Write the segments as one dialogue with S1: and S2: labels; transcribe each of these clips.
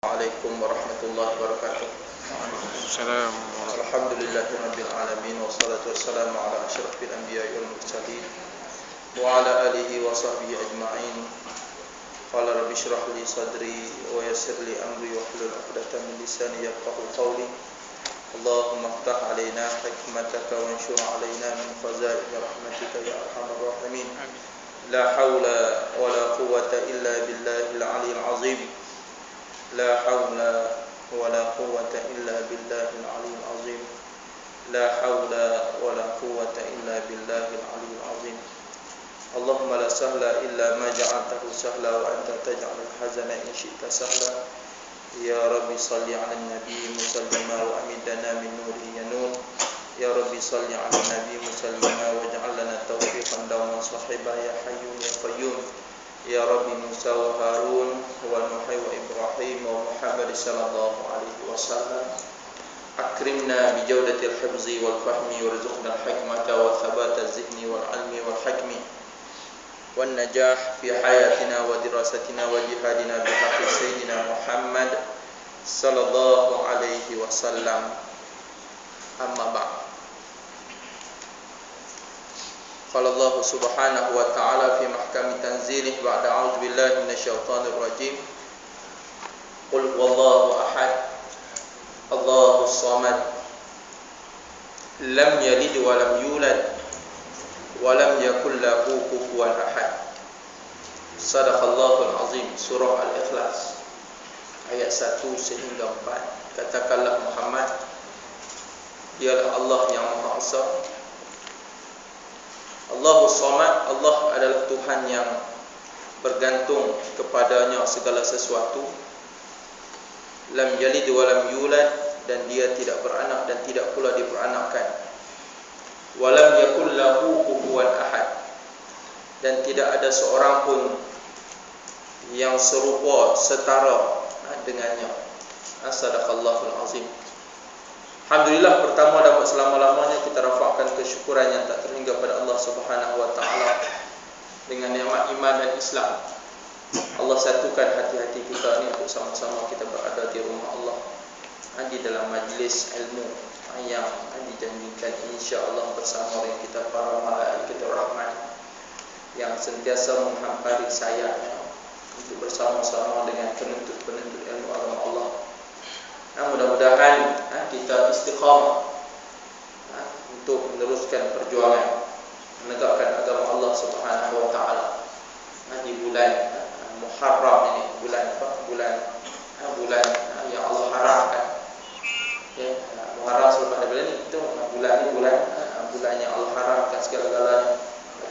S1: Assalamualaikum warahmatullahi wabarakatuh.
S2: Salam.
S1: Alhamdulillahirabbil alamin wassalatu wassalamu ala asyrafil anbiya'i wal mursalin wa ala alihi wa sahbihi ajma'in. Qala rabbi shrah li sadri wa yassir li amri wa hlul 'uqdatam min lisani yafqahu qawli. Allahumma iftah 'alaina hikmataka wa anshur 'alaina min khaza'in rahmatika ya arhamar rahimin. La haula wa la quwwata illa billahil 'aliyyil 'azim. La haula wa la quwwata illa billahil 'aliyyil 'azim. La haula wa la quwwata illa billahil 'aliyyil 'azim. Allahumma la sahla illa ma ja'altahu sahla wa anta taj'alul hazana in syi'ta sahla. Ya Rabbi salli 'alan nabi musallima wa amidana min nurihi ya nur. Ya Rabbi salli 'alan nabi musallima waj'al lana tawfiqan dawaman sahiba ya hayyun ya qayyum. Ya Rabbi Musa wa Harun wa Nuh wa Ibrahim wa Muhammad sallallahu alaihi wasallam. Akrimna bi jawdatil hifzi wal fahmi warzuqna al hikmata wa thabata az-zihni wal 'ilmi wal hikmi wan najah fi hayatina wa dirasatina wa jihadina bi haqqi sayyidina Muhammad sallallahu alaihi wasallam. Amma ba'd. Qala Allah subhanahu wa ta'ala fi mahkami tanzilih ba'da a'udzu billahi minasyaitonir rajim. Qul huwallahu ahad. Allahus samad. Lam yalid wa lam yulad wa lam yakul lahu kufuwan ahad. Sadaqallahul azim. Surah Al-Ikhlas ayat 1 sehingga 4. Katakanlah Muhammad, dialah Allah yang Maha Esa. Allahus Samad, Allah adalah Tuhan yang bergantung kepadanya segala sesuatu. Lam yalid wa lam yulad, dan dia tidak beranak dan tidak pula diperanakkan. Wa lam yakul lahu kufuwan ahad, dan tidak ada seorang pun yang serupa setara dengannya. Sadaqallahul azim. Alhamdulillah, pertama dan selama-lamanya kita rafakkan kesyukuran yang tak terhingga pada Allah Subhanahu wa taala dengan nikmat iman dan Islam. Allah satukan hati-hati kita ni untuk sama-sama kita berada di rumah Allah, di dalam majlis ilmu yang dijanjikan insya-Allah bersama dengan kita para malaikat rahman yang sentiasa menghampiri sayapnya untuk bersama-sama dengan penuntut-penuntut ilmu agama Allah. Mudah-mudahan kita istiqamah untuk meneruskan perjuangan menegakkan agama Allah Subhanahu wa taala di bulan Muharram ini, bulan yang Allah haramkan. Ya, Muharram selepas bulan ini itu bulan yang Allah haramkan segala-galanya,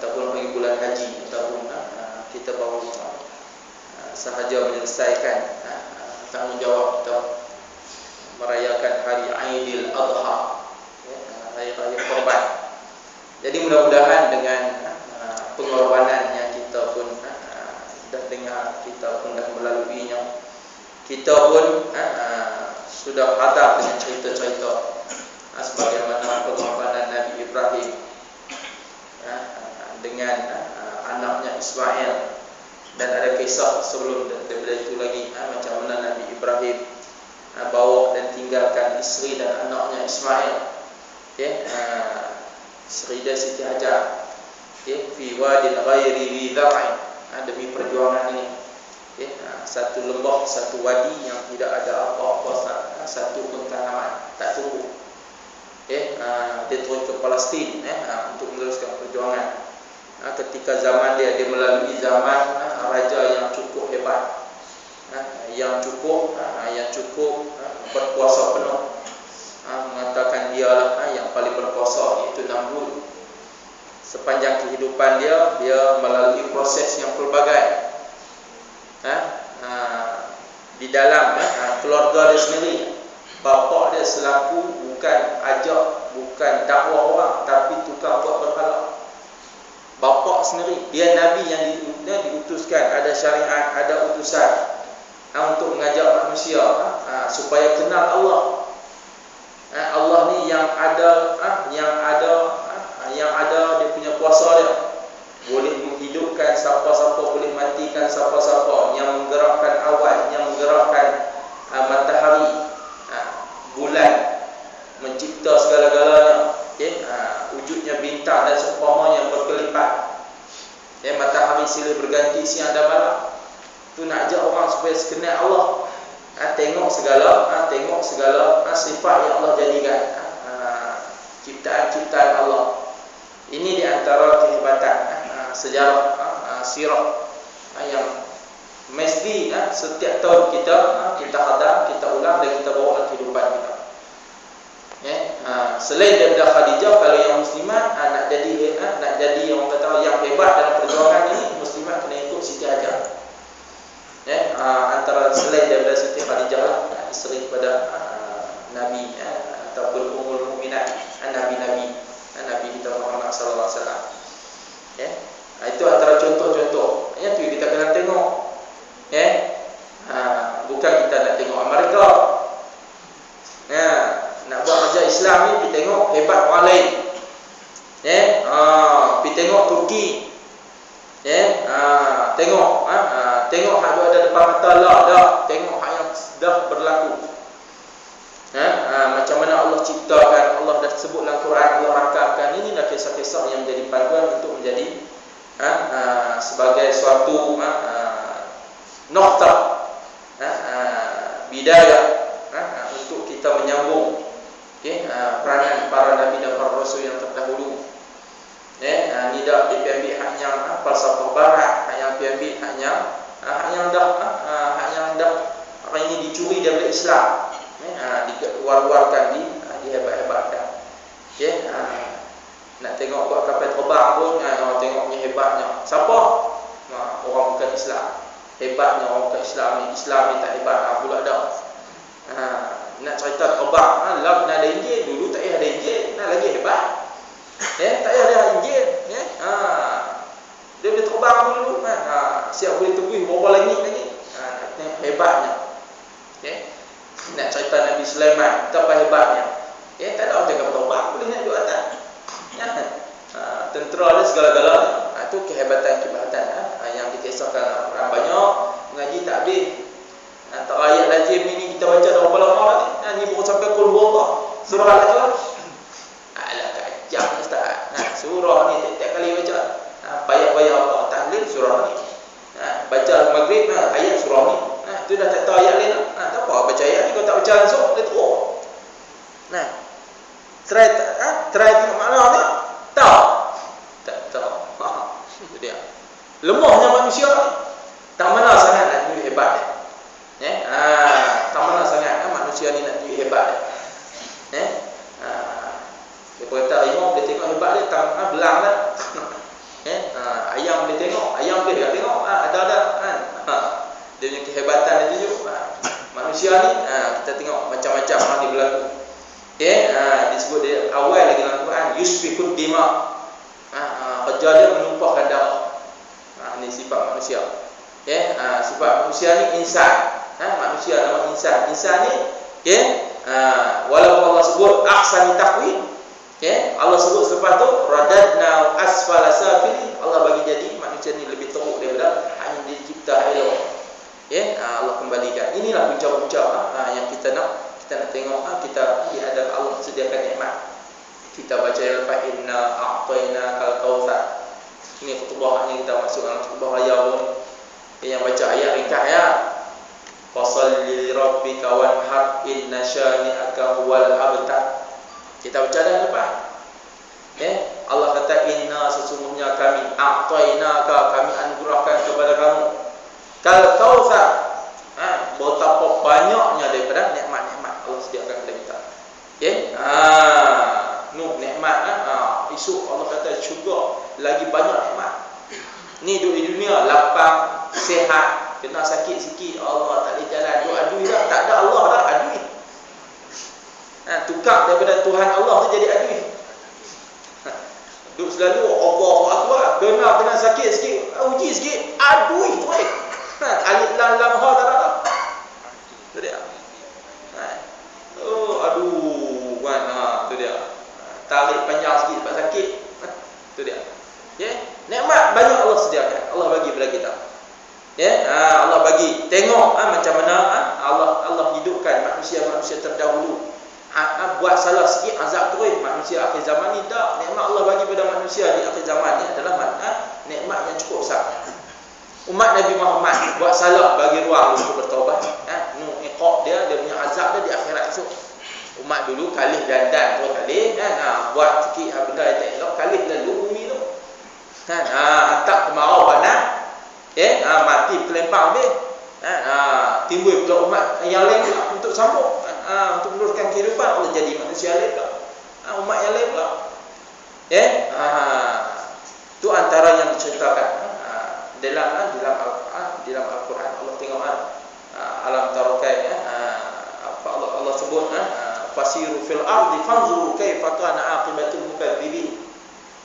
S1: ataupun bagi bulan haji, ataupun kita baru sahaja menyelesaikan tanggungjawab kita merayakan hari Aidil Adha, hari raya Kurban. Jadi mudah-mudahan dengan pengorbanan yang kita pun dah dengar, kita pun dah melaluinya, kita pun sudah hadap dengan cerita-cerita sebagaimana pengorbanan Nabi Ibrahim dengan anaknya Ismail, dan ada kisah sebelum daripada itu lagi macam mana Nabi Ibrahim bawa dan tinggalkan isteri dan anaknya Ismail, isteri dia Siti Hajar, fi wadin ghairi wi dhar'in, demi perjuangan ini, satu lembah, satu wadi yang tidak ada apa-apa, satu pun tanaman, tak tumbuh. Dia turun ke Palestin untuk meneruskan perjuangan. Ketika zaman dia melalui zaman raja yang cukup hebat, yang cukup berkuasa penuh, mengatakan dialah yang paling berkuasa, iaitu Namrud. Sepanjang kehidupan dia melalui proses yang pelbagai. Di dalam keluarga dia sendiri, bapa dia selaku bukan ajak, bukan dakwah orang, tapi tukang buat berhala. Bapa sendiri, dia Nabi yang diutuskan, ada syariat, ada utusan untuk mengajak manusia supaya kenal Allah. Allah ni yang ada dia punya kuasa dia. Boleh menghidupkan siapa-siapa, boleh matikan siapa-siapa, yang menggerakkan awan, yang menggerakkan silih berganti siang dan malam. Tu nak ajak orang supaya sekenal Allah. Tengok segala sifat yang Allah jadikan. Ciptaan-ciptaan Allah. Ini di antara kehebatan sejarah sirah yang mesti setiap tahun kita hadam, kita ulang dan kita bawa dalam kehidupan kita. Selain daripada Khadijah, kalau yang muslimat nak jadi yang orang kata yang hebat dalam perjuangan ini, muslimat kena ikut Siti Hajar. Antara selain daripada Siti Khadijah lah, isteri kepada Nabi ataupun Ummul Mukminat, Nabi kita Muhammad sallallahu alaihi wasallam. Itu antara contoh-contoh. Tu kita kena tengok. Bukan kita nak tengok Amerika. Nak buat kerja Islam ni, kita tengok hebat orang lain. Pergi tengok Turki. Tengok hak ada depan mata lah dah. Tengok hak yang dah berlaku. Macam mana Allah ciptakan, Allah dah sebut dalam Quran, Allah rakamkan. Inilah kisah-kisah yang menjadi panduan untuk menjadi sebagai suatu noktah bidayah untuk kita menyambung peranan para nabi dan para rasul yang terdahulu. Ni dah diambil hanya falsafah barat, hanya diambil hanya apa ini dicuri daripada Islam. Diwar-warkan dihebat-hebatkan. Nak tengok buat kapal terbang pun orang tengoknya hebatnya. Siapa? Orang bukan Islam. Hebatnya orang bukan Islam ni tak hebat pula dah. Nak cerita terbang, lah nak ada enjin, dulu tak payah ada enjin, nak lagi hebat. Tak payah ada enjin, dia boleh terbang dulu, siap boleh tembus berapa langit lagi. Nak tengok hebatnya. Nak cerita Nabi Sulaiman, betapa hebatnya. Tak ada orang cakap terbang, boleh naik di atas. Tentera dia segala-galanya. Itu kehebatan yang dikisahkan Al-Quran. Banyak mengaji takbir. Tak ayat lazim ini kita baca dah berapa lama ni. Ni baru sampai qul huwallah. Surah Al-Ikhlas. Alah kacau ustaz. Surah ni tiap kali baca. Payah-payah apa tahlil surah ni. Baca maghrib ayat surah ni. Tu dah tak tahu ayat lain. Tak apa baca ayat ni, kau tak baca langsung dia teruk. Try tengok makna dia. Tak tahu. Itu dia. Lemahnya manusia ni. Tak mana sangat nak tunjuk hebat dia. Tak mana sangat manusia ni nak tunjuk hebat dia. Dia kata harimau boleh tengok hebat dia, belang dah. Ayam boleh tengok, ayam boleh tak tengok. Ada kan. Dia punya kehebatan dia tunjuk. Manusia ni kita tengok macam-macam dia berlaku. Disebut dia awal lagi dalam Quran, yusfikud dima. Kerja dia menumpahkan darah. Ini sifat manusia. Sifat manusia ni insan. Manusia nama insan. Insan ni walaupun Allah sebut ahsani taqwim, Allah sebut selepas tu radadna asfala safili, Allah bagi jadi manusia ni lebih teruk daripada hanya dicipta elok. Allah kembalikan. Inilah punca-punca yang kita nak tengok. Kita ada Allah sediakan nikmat. Kita baca yang lepas inna a'tayna kal kautsar. Ini khutbah yang kita masuk dalam khutbah raya pun. Yang baca ayat ringkas fasalli rabbika wanhar inna syani'aka huwal abtar. Kita baca dah lepas. Allah kata inna sesungguhnya kami a'tainaka, kami anugerahkan kepada kamu kal kautsar. Betapa banyaknya daripada nikmat-nikmat Allah sediakan kepada kita. Nikmat esok Allah kata syurga lagi banyak nikmat. Ni duduk di dunia lapang, sihat, kena sakit sikit Allah tak boleh jalan, duk adui dah, tak ada Allah dah adui. Tukar daripada Tuhan Allah tu jadi adui. Duk selalu Allahu Akbar, kena sakit sikit, uji sikit, adui tu alif lam lam ha tak ada. Tu dia. Aduh, tu dia. Tarik panjang sikit sebab sakit. Tu dia. Nikmat banyak Allah sediakan. Allah bagi kepada kita. Allah bagi. Tengok macam mana Allah hidupkan manusia-manusia terdahulu. Buat salah sikit azab terus manusia akhir zaman ni. Tak, nikmat Allah bagi pada manusia di akhir zaman ni adalah nikmat yang cukup besar. Umat Nabi Muhammad buat salah, bagi ruang untuk bertaubat. Iqab dia punya azab dia di akhirat esok. Umat dulu kalih dandan tu kalih buat sikit benda yang tak elok, kalih lalu bumi tu. Hantar kemarau panas. Mati terlempar habis. Timbul pula umat yang lain pula untuk sambung, untuk meneruskan kehidupan. Allah jadi manusia lain pula, umat yang lain pula. Itu antara yang diceritakan dalam Al-Quran. Allah tengok alam tarokai, apa Allah sebut fasiru fil ardi fanzuru kaifa kana aqibatul mukadzibin.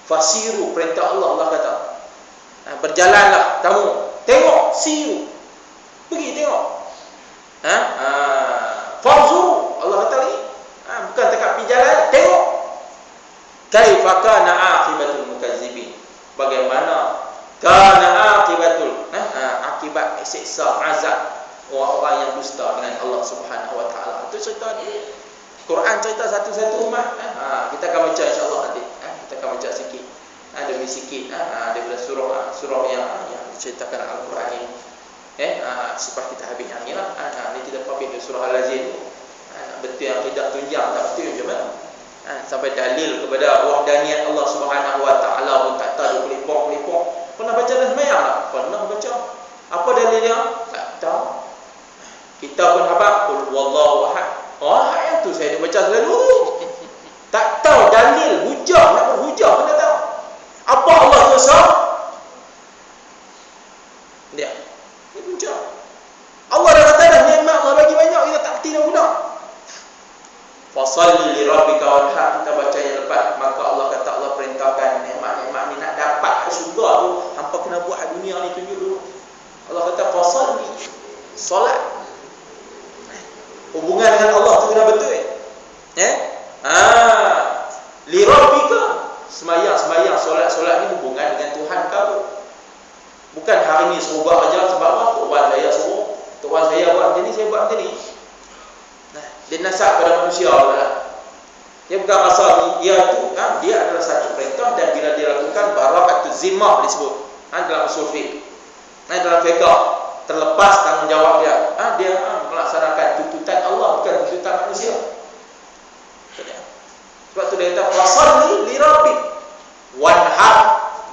S1: Fasiru, perintah Allah kata, berjalanlah kamu, tengok, siru, pergi tengok. Fanzuru, Allah kata lagi, bukan dekat pergi jalan, tengok. Kaifa kana aqibatul mukadzibin, bagaimana kana akibat siksa azab orang-orang yang dusta dengan Allah Subhanahu wa taala. Itu cerita ni. Quran cerita satu-satu umat. Kita akan baca insya-Allah nanti. Kita akan baca sikit. Demi sikit daripada surah yang diceritakan Al-Quran ini. Selepas kita habis yang ni lah. Ni kita habis surah Al-Azim. Betul yang tidak tunjang, tak betul macam mana? Sampai dalil kepada wahdaniat Allah Subhanahu wa taala pun tak tahu, pelipok-pelipok. Pernah baca dah semayang tak? Pernah baca. Apa dalilnya? Tak tahu. Kita pun hafal qul huwallahu ahad. Ayat tu saya dah baca selalu. Tak tahu dalil, hujah, nak berhujah pun tak tahu. Apa Allah dosa? Dia hujah. Allah dah kata dah nikmat Allah bagi banyak, kita tak erti nak guna. Fasalli li rabbika wanhar, kita baca yang lepas. Maka Allah kata, Allah perintahkan nikmat-nikmat ni nak dapat syurga tu, hampa kena buat dunia ni tunjuk dulu. Allah kata fasalli, solat. Hubungan dengan Allah tu kena betul. Li rabbika, sembahyang, solat ni hubungan dengan Tuhan kau. Bukan hari ni suruh buat aja sebab apa? Tuan saya suruh, tuan saya buat macam ni, saya buat macam ni. Dia nasab pada manusia pula. Dia bukan asal ni, dia tu dia adalah satu perintah, dan bila dia lakukan bara'atuz zimmah disebut dalam usul fiqh. Dalam fiqh terlepas tanggungjawab dia. Dia melaksanakan tuntutan Allah, bukan tuntutan manusia. Sebab tu dia kata fasalli li rabbik wanhar.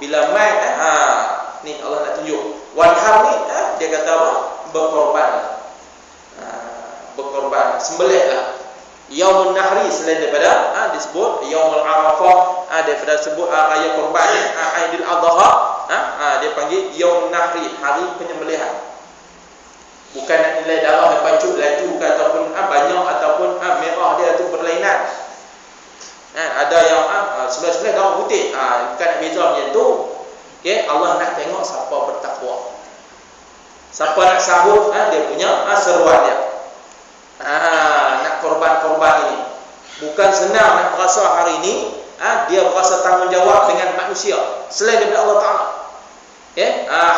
S1: Bila mai ni Allah nak tunjuk wanhar ni, dia kata apa? Berkorban. Berkorban, sembelihlah. Yaumun nahri, selain daripada disebut yaumul arafah, daripada sebut raya korban ni Aidil Adha, dia panggil yaum nahri, hari penyembelihan. Bukan nak nilai darah yang pancut laju ke, ataupun banyak, ataupun merah dia tu berlainan. Ada yang sebelah-sebelah darah putih, bukan nak beza macam tu. Allah nak tengok siapa bertakwa, siapa nak sahut dia punya seruan dia. Nak korban-korban ini bukan senang nak berasa hari ini. Dia berasa tanggungjawab dengan manusia selain daripada Allah Ta'ala.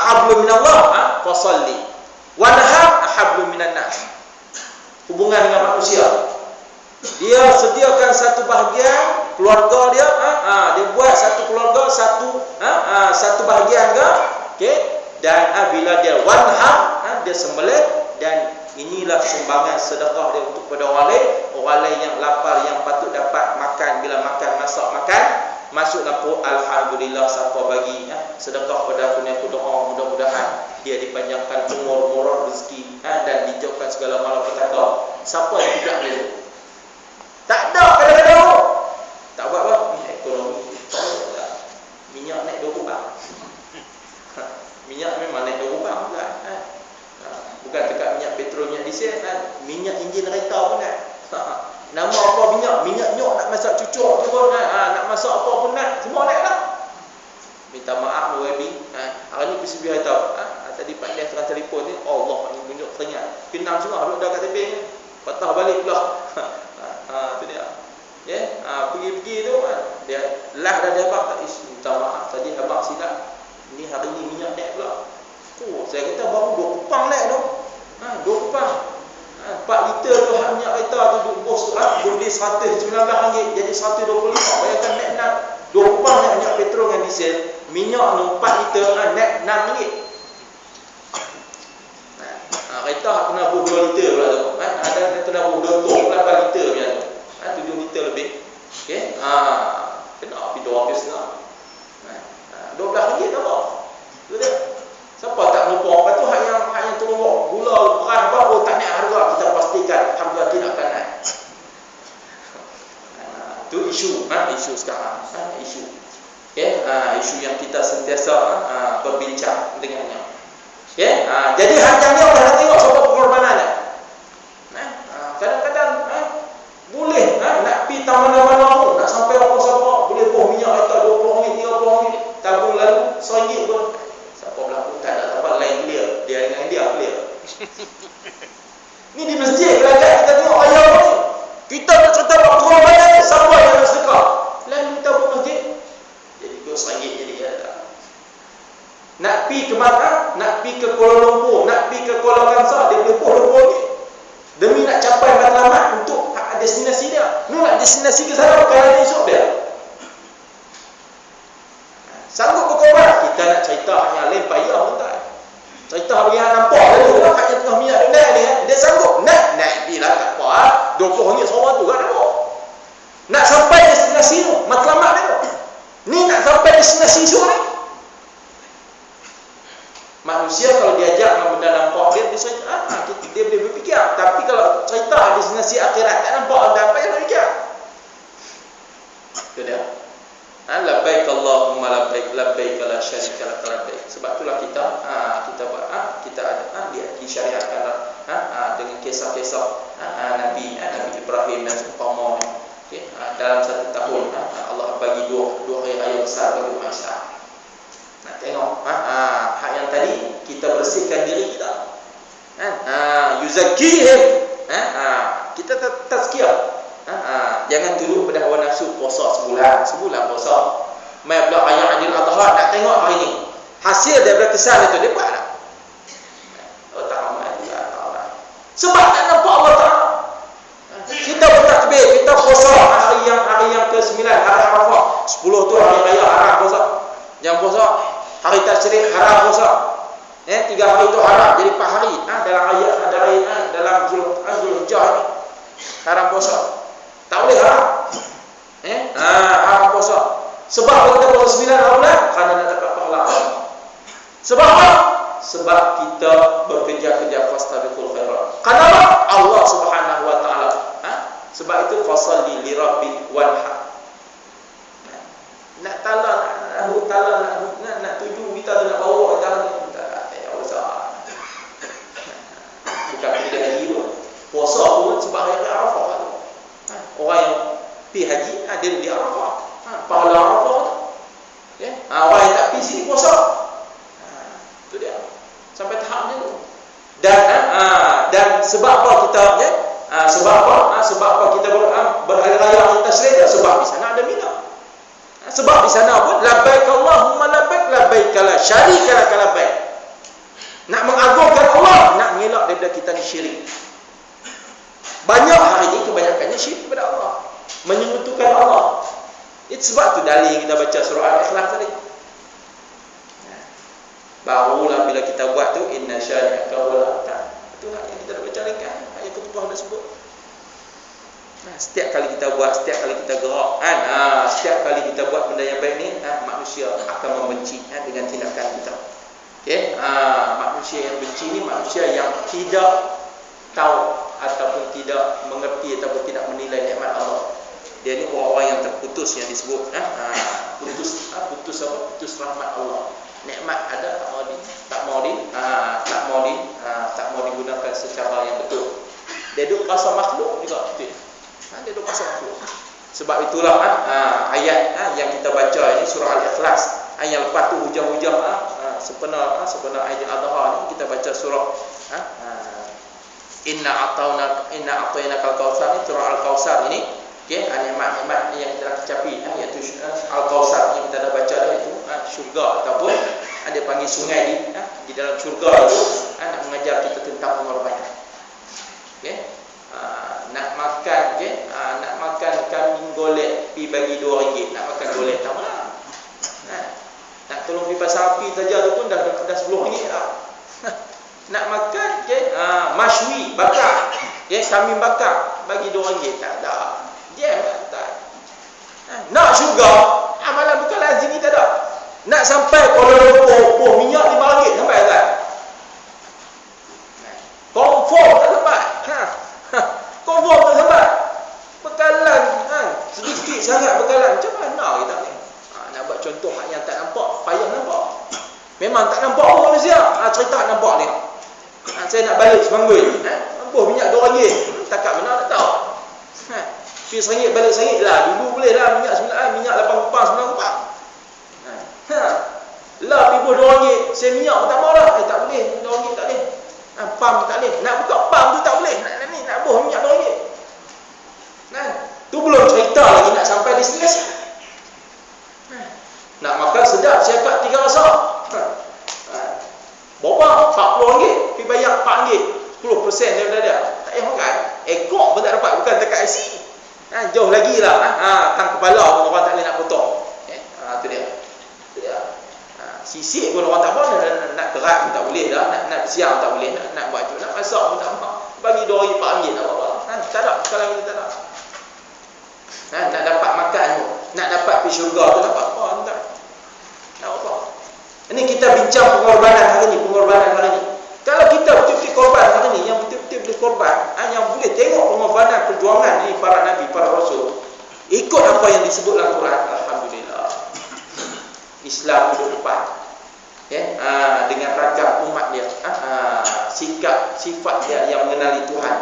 S1: Hablum minallah fasalli wanhar hablum minan nas. Hubungan dengan manusia, dia sediakan satu bahagian keluarga dia, dia buat satu keluarga, satu bahagian ke, dan bila dia wanhar, dia sembelih. Dan inilah sumbangan sedekah dia untuk kepada orang lain yang lapar, yang patut dapat makan. Bila makan, makan, masuk dalam perut, alhamdulillah, siapa bagi sedekah pada aku ni, aku doa mudah-mudahan dia dipanjangkan umur, murah rezeki, dan dijauhkan segala malapetaka. Siapa yang tidak boleh? Tak ada kadang-kadang. Tak buat apa? Ekonomi minyak naik 2 rubah. Minyak memang naik 2 rubah bukan? Bukan dekat minyak petrol, minyak diesel, minyak enjin kereta pun nak. Nama apa minyak nyok nak masak cucuk tu pun, nak masak apa pun nak, semua naik lah. Minta maaf WB. Hari ni PCB tahu. Tadi Pak Des tengah telefon ni, Allah ni tunjuk teringat. Pinang semua duduk dah kat tepi ni. Patah balik pula. Tu dia. Pergi-pergi tu dia lah dah dia abang tak minta maaf tadi abang silap. Ni hari ni minyak naik pula. Saya kata baru 2 kupang naik tu. 2 kupang. 4 liter tu minyak kereta tu bos beli RM119 jadi RM125. Bayangkan naik 2 kupang naik minyak petrol dengan diesel. Minyak tu 4 liter naik RM6. 62 liter pula tu. Ada tu 62 liter punya tu. 7 liter lebih. Okey. Kena api 200 setengah. RM12 tak apa. Tu dia. Siapa tak melupa? Lepas tu hak yang turun gula, beras apa, tak naik harga, kita pastikan harga tidak akan naik. Itu isu sekarang. Isu. Okey, isu yang kita sentiasa berbincang dengannya. Okey, jadi hajang ni Allah nak tengok siapa pengorbanannya. Kadang-kadang boleh nak pi taman-taman tu, nak sampai apa-apa, boleh buah minyak kata RM20, RM30, tabung lalu RM1 pun. Siapa berlaku tak ada tempat lain clear. Dia dengan dia clear. Ni di masjid kelakar kita tengok ayam ni. Kita nak cerita pengorbanan ni, siapa yang nak sedekah? Lalu tabung masjid. Jadi RM2 jadi ada. Nak pi ke Makkah, nak pi ke Kuala Lumpur, nak pi ke Kuala Kangsar, dia boleh RM20. Demi nak capai matlamat untuk destinasi dia. Ni nak destinasi ke sana perkara esok dia. Sanggup berkorban. Kita nak cerita yang lain payah pun tak. Cerita bagi yang nampak tadi lah, hak yang tengah minyak rendah ni dia sanggup naik bila tak apa RM20 seorang tu kan nampak. Nak sampai destinasi tu, matlamat dia tu. Ni nak sampai destinasi esok ni. Manusia kalau diajak dengan benda nampak dia bisa dia boleh berfikir. Tapi kalau cerita destinasi akhirat tak nampak, apa yang nak fikir? Itu dia. Labbaik Allahumma labbaik, labbaik la syarika lak labbaik. Sebab itulah kita kita ada disyariatkan dengan kisah-kisah Nabi Ibrahim dan seumpamanya. Okey, dalam satu tahun Allah bagi dua hari raya besar bagi umat Islam. Nak tengok hak yang tadi kita bersihkan diri kita. Yuzakkihim. Kita tazkiyah. Jangan dulu pada hawa nafsu puasa sebulan puasa. Mai pula ayat Adil Adha nak tengok hari ni. Hasil daripada kesan itu dia buat tak? Oh tak amat juga tak. Sebab tak nampak Allah Taala. Kita bertakbir, kita puasa hari yang ke-9 hari Arafah. 10 tu hari raya haram puasa. Yang puasa hari tasyrik haram puasa. 3 hari itu haram, jadi 4 hari dalam Zulhijjah ni haram puasa. Tak boleh haram. Haram puasa. Sebab kita puasa 9 hari bulan kerana nak dapat pahala. Sebab apa? Sebab kita bekerja-kerja fastabiqul khairat. Kenapa? Allah Subhanahu wa taala. Sebab itu fasalli li rabbik wanhar. Nak tuju kita nak bawa kita tak usah. Bukan kita haji pun. Puasa pun sebab hari Arafah tu. Orang yang pergi haji dia di Arafah. Pahala Arafah tu. Okey. Orang yang tak pergi sini puasa. Itu dia. Sampai tahap macam tu. Dan sebab apa kita sebab apa kita berhari raya hari tasyrik? Sebab di sana ada Mina. Sebab di sana pun labbaik Allahumma labbaik, labbaik la syarika lak labbaik. Nak mengagungkan Allah, nak mengelak daripada kita ni syirik. Banyak hari ini kebanyakannya syirik kepada Allah, menyekutukan Allah. Itu sebab tu dalil kita baca surah Al-Ikhlas tadi. Barulah bila kita buat tu inna syani'aka huwal abtar. Itu yang kita dah baca lengkap, ayat ketujuh dah sebut. Setiap kali kita buat, setiap kali kita gerak, setiap kali kita buat benda yang baik ni, manusia akan membenci dengan tindakan kita. Okey, manusia yang benci ni manusia yang tidak tahu ataupun tidak mengerti ataupun tidak menilai nikmat Allah. Dia ni orang-orang yang terputus yang disebut putus rahmat Allah. Nikmat ada tak mau digunakan secara yang betul. Dia duk rasa makhluk juga betul. Dia duk rasa makhluk. Sebab itulah ayat yang kita baca ini surah Al-Ikhlas. Yang lepas tu hujung-hujung sempena ayat Al-Adha ni kita baca surah Inna a'tainakal kautsar ni surah Al-Kautsar ini. Okey, nikmat-nikmat yang kita dah kecapi iaitu Al-Kautsar yang kita dah baca dah itu syurga ataupun ada panggil sungai di dalam syurga itu nak mengajar kita tentang pengorbanan. Okey. Nak makan kambing golek pi bagi RM2, nak makan golek tak mana. Nak tolong pi pasar api saja tu pun dah RM10 dah. Nak makan, masywi bakar, kambing bakar, bagi RM2 tak ada. Jam tak. Nak syurga, amalan bekalan sini tak ada. Nak sampai Kuala Lumpur, minyak RM5 sampai tak? Confirm tak sampai. Confirm tak sampai. Bekalan, sedikit sangat bekalan. Macam mana kita ni? Nak buat contoh hak yang tak nampak, payah nampak. Memang tak nampak pun manusia. Cerita nampak ni. Saya nak balik Semangui. Minyak RM2. Takat mana tak tahu. RM1 balik RM1 lah. Dulu boleh lah minyak 9, minyak 8 kupang, 9 kupang. Lah pergi RM2. Saya minyak pun tak mau lah. Tak boleh. RM2 tak boleh. Pam tak boleh. Nak buka pam tu tak boleh. Nak buh minyak RM2. Tu belum cerita lagi nak sampai destinasi. Nak makan sedap, siapa 3 rasa. Berapa? RM40. Pergi bayar RM4. 10% daripada dia. Tak payah makan. Ekor pun tak dapat. Bukan dekat IC. Jauh lagi lah. Tang kepala pun orang tak boleh nak potong. Tu dia. Sisik pun orang tak boleh. Nak kerat pun tak boleh dah. Nak siang tak boleh. Nak buat tu. Nak masak pun tak mahu. Bagi RM2, RM4 tak apa-apa. Tak ada. Sekarang kita tak ada. Nak dapat makan tu. Nak dapat pergi syurga tu dapat apa? Tak. Tak apa. Ini kita bincang pengorbanan hari ni. Kalau kita betul-betul korban hari ni, yang betul-betul boleh korban, yang boleh tengok pengorbanan perjuangan ni para nabi, para rasul, ikut apa yang disebut dalam Quran, alhamdulillah. Islam duduk depan. Dengan ragam umat dia, sikap, sifat dia yang mengenali Tuhan.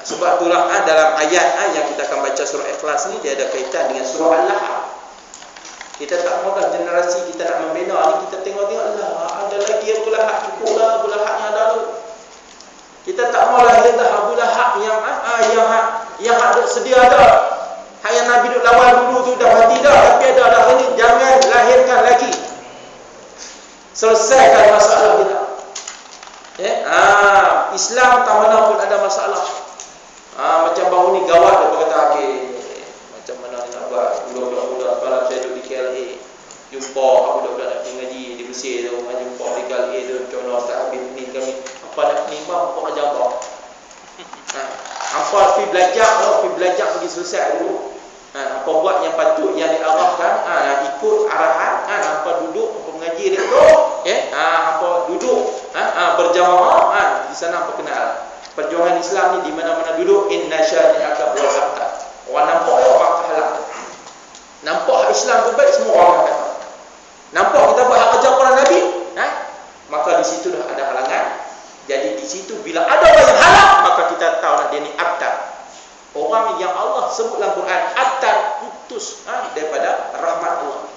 S1: Sebab itulah dalam ayat yang kita akan baca surah Ikhlas ni, dia ada kaitan dengan surah Al-Lahab. Kita tak mahulah generasi kita nak membina ni, kita tengok-tengok lah, ada lagi Abu Lahab, cukuplah Abu Lahab yang ada tu. Kita tak mahulah lihat Abu Lahab yang ada sedia ada. Hak yang Nabi duk lawan dulu tu dah mati dah, tapi ada dah ni, jangan lahirkan lagi. Selesaikan masalah kita. Islam tak mana pun ada masalah. Macam baru ni gawat dia berkata, macam mana ni nak buat? Budak-budak sekarang saya duduk di KLA, jumpa budak-budak nak pergi ngaji di Mesir tu, jumpa di KLA tu, macam mana Ustaz Habib ni kami apa nak nimah apa ajar apa. Apa pergi belajar pergi selesai dulu. Apa buat yang patut yang diarahkan, ikut arahan, apa duduk, apa mengaji dia tu, apa duduk, berjamaah, di sana apa kenal. Perjuangan Islam ni di mana-mana duduk, inna syani'aka wal abtar. Orang nampak orang halal. Nampak hak Islam tu baik, semua orang kata. Nampak kita buat hak ajar para Nabi, maka di situ dah ada halangan. Jadi di situ bila ada orang yang halal, maka kita tahu dia ni abtar. Orang yang Allah sebut dalam Quran abtar, putus daripada rahmat Allah.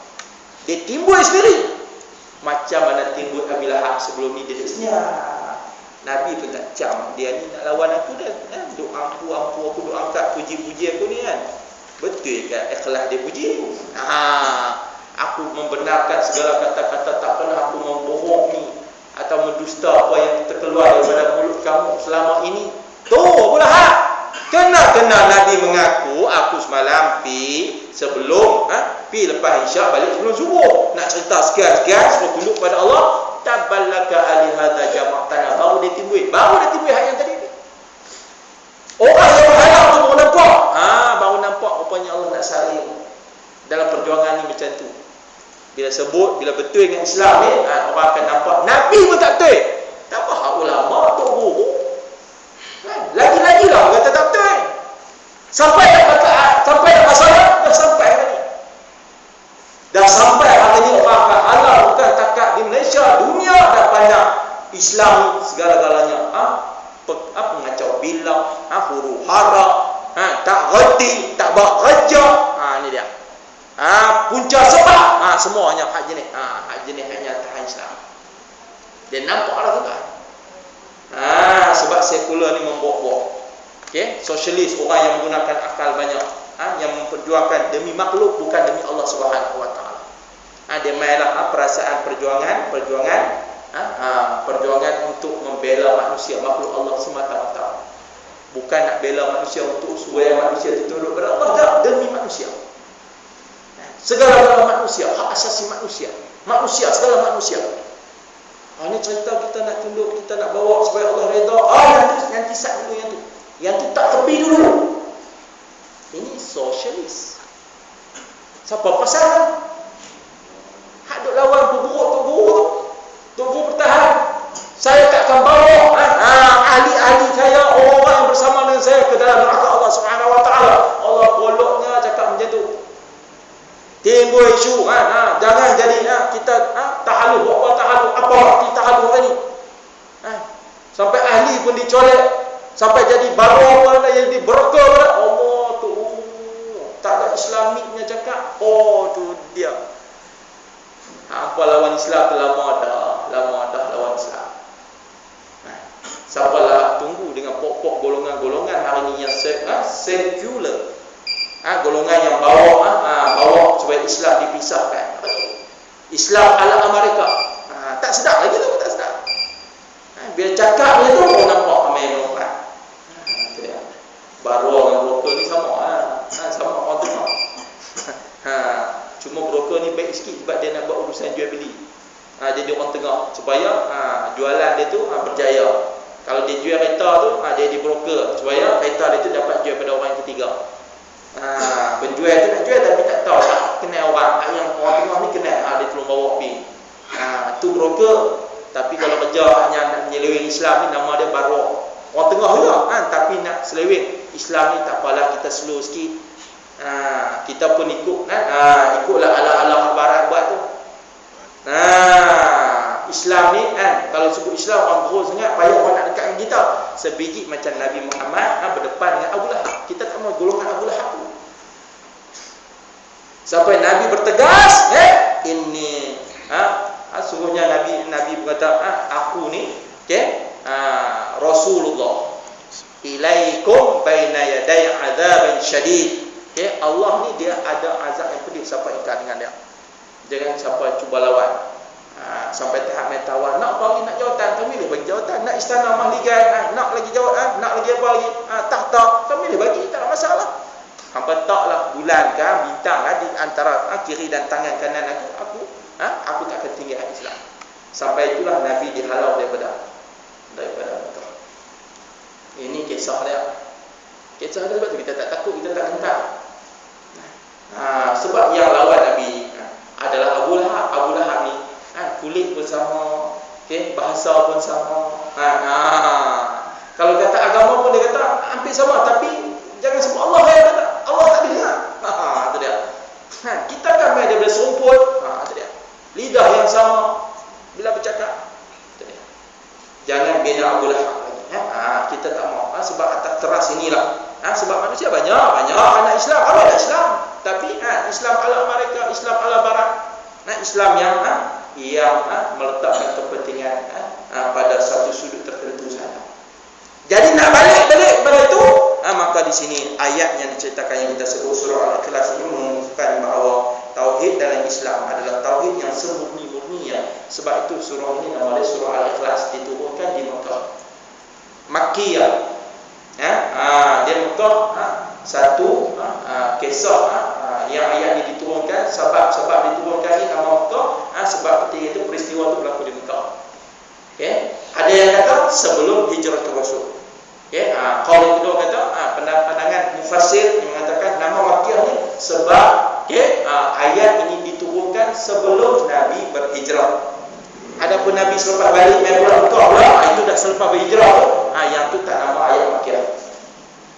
S1: Dia timbul sendiri. Macam mana timbul Abu Lahab sebelum ni dia senyap. Nabi pun tak cam, dia ni nak lawan aku dah. Duk ampu aku duk angkat puji-puji aku ni kan. Betul kan ikhlas dia puji. Aku membenarkan segala kata-kata, tak pernah aku membohongi atau mendusta apa yang terkeluar daripada mulut kamu selama ini. Tu Abu Lahab. Kena Nabi mengaku aku semalam pi sebelum pi lepas isyak balik sebelum subuh. Nak cerita sekian-sekian suruh tunduk pada Allah. Taballaka alihada jama'tana. Baru dia timbul hak yang tadi. Orang yang halal tu baru nampak. Baru nampak rupanya Allah nak saling dalam perjuangan ni macam tu. Bila sebut, bila betul dengan Islam ni, orang akan nampak Nabi pun tak betul. Tak apa hak ulama tu guru. Lagi-lagi lah orang kata tak betul. Sampai dah masalah, dah sampai hari ni. Dah sampai hari ni orang akan halal bukan takat di Malaysia, dunia dah banyak Islam segala-galanya. Pengacau bilang, huru hara, tak reti, tak buat kerja. Ni dia. Punca sebab, semuanya hak jenis. Hak jenis hanya tahan Islam. Dia nampaklah tu kan. Sebab sekular ni membuat-buat. Sosialis, orang yang menggunakan akal banyak, yang memperjuangkan demi makhluk bukan demi Allah Subhanahu Wa Taala. Dia mainlah perasaan perjuangan untuk membela manusia, makhluk Allah semata-mata. Bukan nak bela manusia untuk supaya manusia ditunduk kepada Allah, tak, demi manusia. Segala-gala manusia, hak asasi manusia, segala manusia.
S3: Ini cerita kita nak tunduk, kita nak bawa supaya Allah redha. Yang tisat dulu yang tu. Yang tu tak tepi dulu. Ini sosialis. Siapa pasal? Hak duk lawan Tok Guru tu. Tok Guru bertahan. Saya tak akan bawa ahli-ahli saya, orang yang bersama dengan saya ke dalam neraka Allah Subhanahu Wa Taala. Allah goloknya cakap macam tu. Timbul isu, jangan jadi kita tahalluh, buat tahalluh, apa arti tahalluh tadi? Sampai ahli pun dicolek, sampai jadi baru mana yang diberka pada Allah tu. Tak ada Islamiknya cakap. Oh tu dia. Apa lawan Islam tu lama dah lawan Islam. Siapalah tunggu dengan pokok golongan-golongan hari ni yang sekular. Golongan yang bawa supaya Islam dipisahkan. Islam ala Amerika. Tak sedap lagi tu, tak sedap. Bila cakap dia tu orang nampak Amerika. Itu dia. Baru dengan broker ni sama sama orang tu. Cuma broker ni baik sikit sebab dia nak buat urusan jual beli. Jadi orang tengah supaya jualan dia tu berjaya. Kalau dia jual kereta tu, dia jadi broker supaya kereta dia tu dapat jual pada orang yang ketiga. Penjual tu nak jual tapi tak tahu tak kenal orang. Yang orang tengah ni kenal, dia tolong bawa pergi. Tu broker. Tapi kalau kerja hanya nak menyeleweng Islam ni, nama dia baru. Orang tengah juga, tapi nak seleweng Islam ni tak apalah, kita slow sikit. Kita pun ikut ikutlah ala-ala barat buat tu. Islam ni kalau sebut Islam orang terus sangat, payah orang nak dekat dengan kita. Sebiji macam Nabi Muhammad berdepan dengan Abu Lahab. Kita tak mau golongan Abu Lahab tu. Sampai Nabi bertegas, ini suruhnya Nabi berkata, aku ni Rasulullah ilaikum baina yaday adzabin syadid. Allah ni dia ada azab yang pedih siapa ingkar dengan dia. Jangan siapa cuba lawan. Sampai tahap metawan, nak bagi nak jawatan, kami boleh bagi jawatan, nak istana mahligai, nak lagi jawatan, nak lagi apa lagi, tahta, kami boleh bagi, tak ada masalah. Hampa taklah bulan kan, bintang kan di antara kiri dan tangan kanan aku tak akan tinggal Islam. Sampai itulah Nabi dihalau daripada Mekah. Ini kisah dia. Kisah dia sebab tu kita tak takut, kita tak gentar. Sebab yang lawan Nabi adalah Abu Lahab ni kulit pun sama, bahasa pun sama. Kalau kata agama pun dia kata hampir sama, tapi jangan sebut Allah yang kata. Allah tak dengar. Itu dia. Kita kan main daripada serumput. Itu dia. Lidah yang sama bila bercakap. Itu dia. Jangan bina Abu Lahab lagi. Kita tak mau. Sebab atas teras inilah. Sebab manusia banyak anak Islam. Apa ada Islam? Tapi Islam ala mereka, Islam ala barat. Islam yang meletakkan kepentingan pada satu sudut tertentu saja. Jadi nak balik pada itu, maka di sini ayat yang diceritakan yang kita sebut surah Al-Ikhlas ini menunjukkan bahawa tauhid dalam Islam adalah tauhid yang semurni-murni ya. Sebab itu surah ini nama dia surah Al-Ikhlas, diturunkan di Mekah. Makkiyah. Dia Mekah satu kisah yang ayat ini diturunkan, sebab diturunkan ini nama Mekah sebab ketika itu peristiwa itu berlaku di Mekah. Ada yang kata sebelum hijrah ke Rasul. Kalau kedua kata pandangan mufassir yang mengatakan nama Makkiyah ni sebab ayat ini diturunkan sebelum Nabi berhijrah. Adapun Nabi selepas balik mai pulang Mekah itu dah selepas berhijrah tu, yang tu tak nama ayat Makkiyah.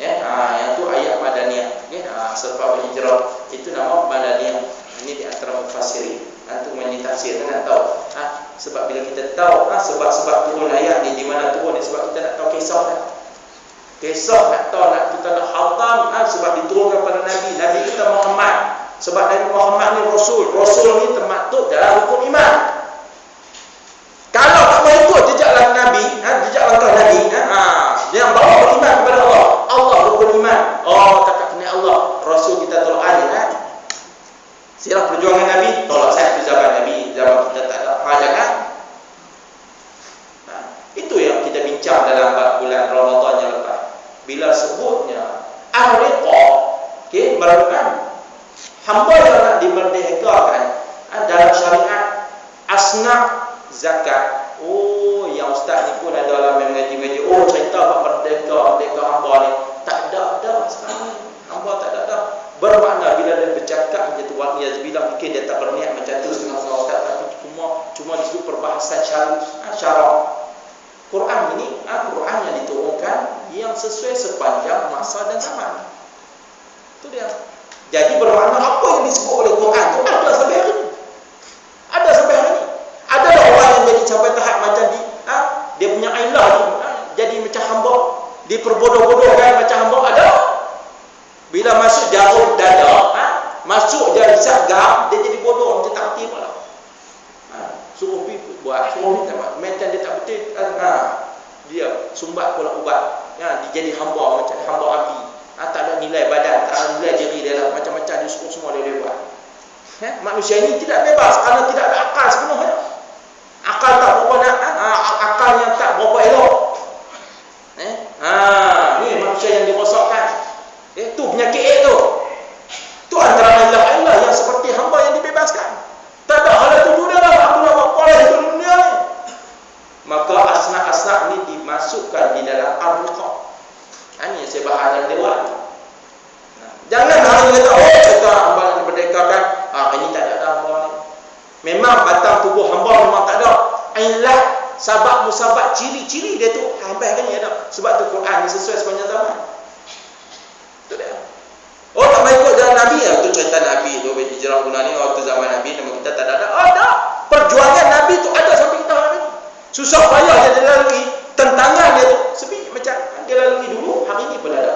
S3: Yang tu ayat Madaniyah. Selepas berhijrah itu nama Madaniyah. Ini di antara mufassirin untuk menitafsir nak tahu. Sebab bila kita tahu sebab turun ayat ni di mana turun ni, sebab kita nak tahu kisah dah. Kisah nak tahu, kita nak khatam sebab diturunkan pada Nabi kita Muhammad. Sebab Nabi Muhammad ni Rasul ni termaktub dalam hukum iman. Kalau tak mau ikut jejak langkah Nabi, yang bawa beriman kepada Allah rukun iman. Tak kena Allah, Rasul kita tolak alih. Sirah perjuangan Nabi, tolak saya itu zaman Nabi, zaman kita tak ada. Jangan. Itu yang kita bincang dalam bulan Ramadan yang lepas. Bila sebutnya ar-riqaq, hamba yang nak dimerdekakan dalam syariat asnaf zakat Oh, yang ustaz ni pun ada lah mengaji-ngaji. Oh, cerita buat merdeka hamba ni. Tak ada sekarang ni. Hamba tak ada dah. Bermakna bila dia bercakap macam tu, wa'iyazbillah, mungkin dia tak berniat macam tu setengah-setengah ustaz, tapi cuma disebut perbahasan syarak. Quran ini, Quran yang diturunkan yang sesuai sepanjang masa dan zaman. Itu dia. Jadi bermakna apa yang disebut oleh Quran tu ada sampai hari ini. Ada sampai hari ini. Ada orang yang jadi sampai tahap macam dia punya ilah tu, jadi macam hamba, diperbodoh-bodohkan macam hamba, ada. Bila masuk jarum dada, masuk jari sagam, dia jadi bodoh, dia tak erti pula. Suruh pergi buat, suruh minta macam dia tak betul, dia sumbat pula ubat, dia jadi hamba macam hamba api. Tak ada nilai badan, tak ada nilai diri dia lah, macam-macam dia suruh semua dia buat. Manusia ini tidak bebas kerana tidak ada akal sepenuhnya. Akal tak berapa nak, akal yang tak berapa elok. Ni manusia yang dirosakkan. Tu penyakit tu. Tu antara ilah-ilah yang seperti hamba yang dibebaskan. Tak ada hal tujuh dia lah. Aku nak buat polis di dunia ni. Maka asnaf-asnaf ni dimasukkan di dalam ar-riqab. Ini yang saya bahas dalam dewan. Jangan hari ni kata, kita hamba yang diberdekakan. Ini tak ada hamba ni. Memang batang tubuh hamba memang tak ada. Ilah, sabab musabab, ciri-ciri dia tu hamba yang ni ada. Sebab tu Quran ni sesuai sepanjang zaman. Itu dia. Oh, tak mahu ikut jalan Nabi ya? Itu cerita Nabi tu, hijrah bulan ni, waktu zaman Nabi, nama kita tak ada. Ada. Perjuangan Nabi tu ada sampai kita hari ni. Susah payah dia lalui. Tentangan dia tu. Sepi macam dia lalui dulu, hari ni pun ada.